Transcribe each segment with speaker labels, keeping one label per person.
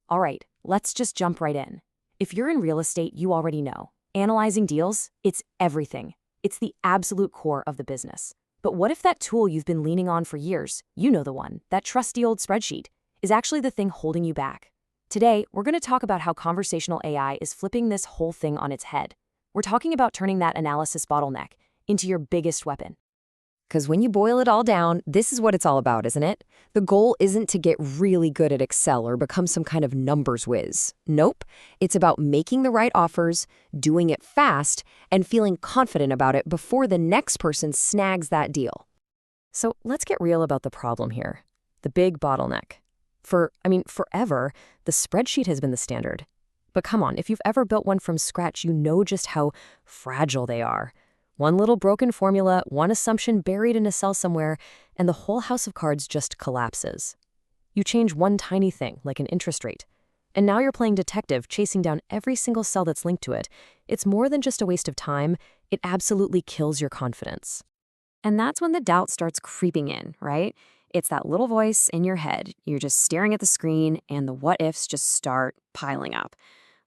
Speaker 1: All right, let's just jump right in. If you're in real estate, you already know. Analyzing deals, it's everything. It's the absolute core of the business. But what if that tool you've been leaning on for years, you know the one, that trusty old spreadsheet, is actually the thing holding you back? Today, we're going to talk about how conversational AI is flipping this whole thing on its head. We're talking about turning that analysis bottleneck into your biggest weapon.
Speaker 2: Because when you boil it all down, this is what it's all about, isn't it? The goal isn't to get really good at Excel or become some kind of numbers whiz. Nope. It's about making the right offers, doing it fast, and feeling confident about it before the next person snags that deal.
Speaker 1: So let's get real about the problem here. The big bottleneck. Forever, the spreadsheet has been the standard. But come on, if you've ever built one from scratch, you know just how fragile they are. One little broken formula, one assumption buried in a cell somewhere, and the whole house of cards just collapses. You change one tiny thing, like an interest rate, and now you're playing detective, chasing down every single cell that's linked to it. It's more than just a waste of time. It absolutely kills your confidence. And that's when the doubt starts creeping in, right? It's that little voice in your head. You're just staring at the screen, and the what-ifs just start piling up.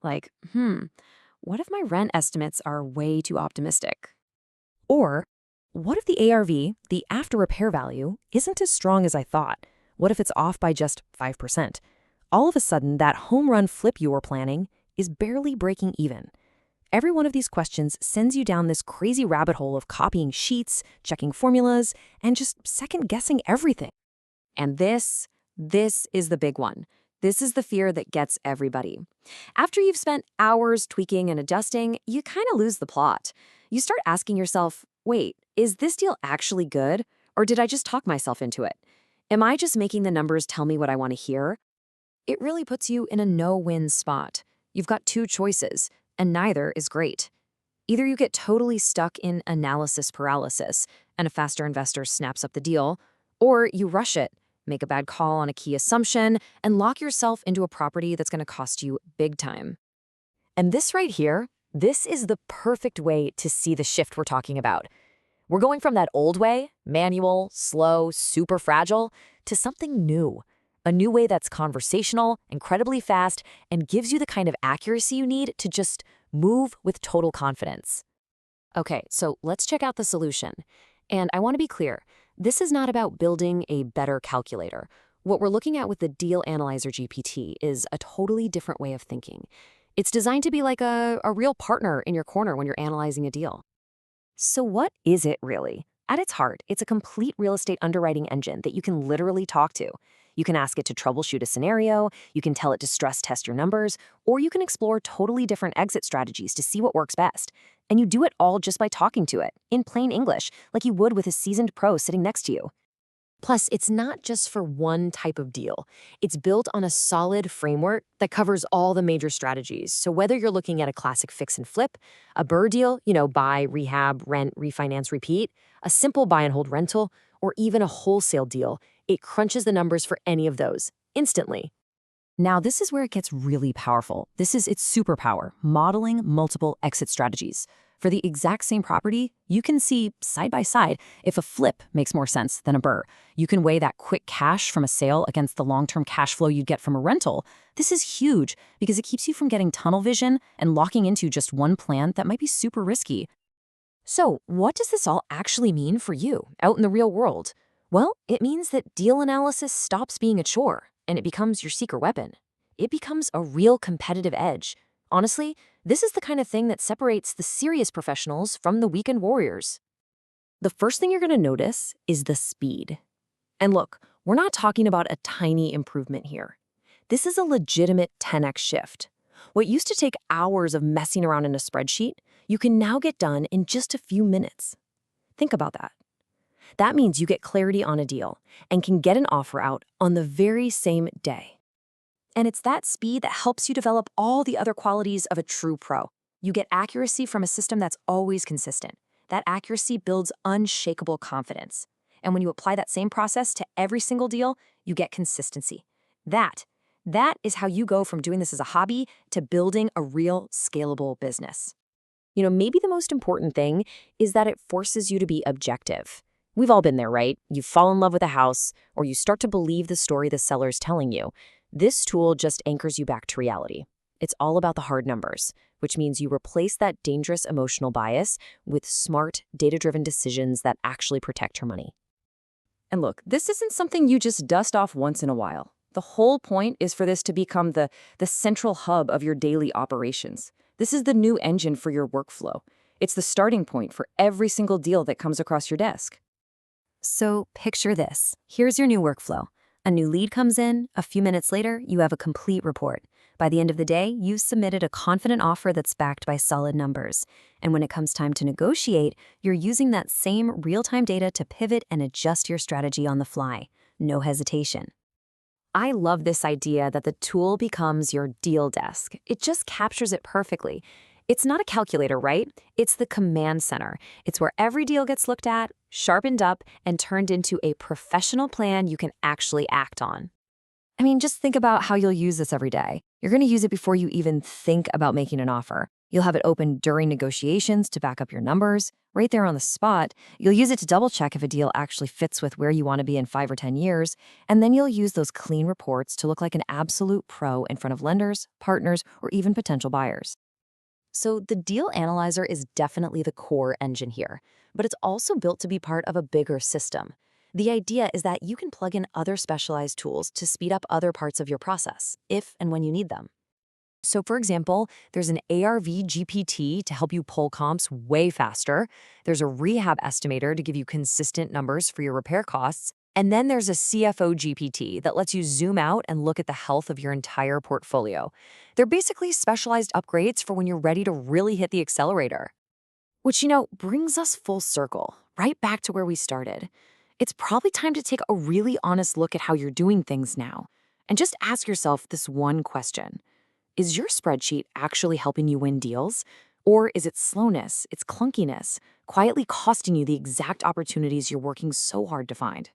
Speaker 1: Like, what if my rent estimates are way too optimistic? Or, what if the ARV, the after-repair value, isn't as strong as I thought? What if it's off by just 5%? All of a sudden, that home run flip you were planning is barely breaking even. Every one of these questions sends you down this crazy rabbit hole of copying sheets, checking formulas, and just second-guessing everything. And this is the big one. This is the fear that gets everybody. After you've spent hours tweaking and adjusting, you kind of lose the plot. You start asking yourself, wait, is this deal actually good? Or did I just talk myself into it? Am I just making the numbers tell me what I want to hear? It really puts you in a no-win spot. You've got two choices, and neither is great. Either you get totally stuck in analysis paralysis, and a faster investor snaps up the deal, or you rush it, make a bad call on a key assumption, and lock yourself into a property that's going to cost you big time. And this right here, this is the perfect way to see the shift we're talking about. We're going from that old way, manual, slow, super fragile, to something new. A new way that's conversational, incredibly fast, and gives you the kind of accuracy you need to just move with total confidence. Okay, so let's check out the solution. And I want to be clear, this is not about building a better calculator. What we're looking at with the Deal Analyzer GPT is a totally different way of thinking. It's designed to be like a real partner in your corner when you're analyzing a deal. So what is it really? At its heart, it's a complete real estate underwriting engine that you can literally talk to. You can ask it to troubleshoot a scenario, you can tell it to stress test your numbers, or you can explore totally different exit strategies to see what works best. And you do it all just by talking to it, in plain English, like you would with a seasoned pro sitting next to you. Plus, it's not just for one type of deal. It's built on a solid framework that covers all the major strategies. So whether you're looking at a classic fix and flip, a BRRRR deal, buy, rehab, rent, refinance, repeat, a simple buy and hold rental, or even a wholesale deal, it crunches the numbers for any of those instantly. Now, this is where it gets really powerful. This is its superpower, modeling multiple exit strategies. For the exact same property, you can see side by side if a flip makes more sense than a BRRRR. You can weigh that quick cash from a sale against the long-term cash flow you'd get from a rental. This is huge because it keeps you from getting tunnel vision and locking into just one plan that might be super risky. So, what does this all actually mean for you out in the real world? Well, it means that deal analysis stops being a chore and it becomes your secret weapon. It becomes a real competitive edge. Honestly, this is the kind of thing that separates the serious professionals from the weekend warriors. The first thing you're going to notice is the speed. And look, we're not talking about a tiny improvement here. This is a legitimate 10x shift. What used to take hours of messing around in a spreadsheet, you can now get done in just a few minutes. Think about that. That means you get clarity on a deal and can get an offer out on the very same day. And it's that speed that helps you develop all the other qualities of a true pro. You get accuracy from a system that's always consistent. That accuracy builds unshakable confidence. And when you apply that same process to every single deal, you get consistency. That is how you go from doing this as a hobby to building a real scalable business. Maybe the most important thing is that it forces you to be objective. We've all been there, right? You fall in love with a house, or you start to believe the story the seller's telling you. This tool just anchors you back to reality. It's all about the hard numbers, which means you replace that dangerous emotional bias with smart, data-driven decisions that actually protect your money.
Speaker 2: And look, this isn't something you just dust off once in a while. The whole point is for this to become the central hub of your daily operations. This is the new engine for your workflow. It's the starting point for every single deal that comes across your desk.
Speaker 1: So picture this. Here's your new workflow. A new lead comes in, a few minutes later, you have a complete report. By the end of the day, you've submitted a confident offer that's backed by solid numbers. And when it comes time to negotiate, you're using that same real-time data to pivot and adjust your strategy on the fly. No hesitation. I love this idea that the tool becomes your deal desk. It just captures it perfectly. It's not a calculator, right? It's the command center. It's where every deal gets looked at, sharpened up, and turned into a professional plan you can actually act on. I mean, just think about how you'll use this every day. You're going to use it before you even think about making an offer. You'll have it open during negotiations to back up your numbers, right there on the spot. You'll use it to double-check if a deal actually fits with where you want to be in 5 or 10 years, and then you'll use those clean reports to look like an absolute pro in front of lenders, partners, or even potential buyers. So the Deal Analyzer is definitely the core engine here, but it's also built to be part of a bigger system. The idea is that you can plug in other specialized tools to speed up other parts of your process, if and when you need them. So for example, there's an ARV GPT to help you pull comps way faster. There's a rehab estimator to give you consistent numbers for your repair costs. And then there's a CFO GPT that lets you zoom out and look at the health of your entire portfolio. They're basically specialized upgrades for when you're ready to really hit the accelerator. Which, brings us full circle, right back to where we started. It's probably time to take a really honest look at how you're doing things now. And just ask yourself this one question. Is your spreadsheet actually helping you win deals? Or is it slowness, its clunkiness, quietly costing you the exact opportunities you're working so hard to find?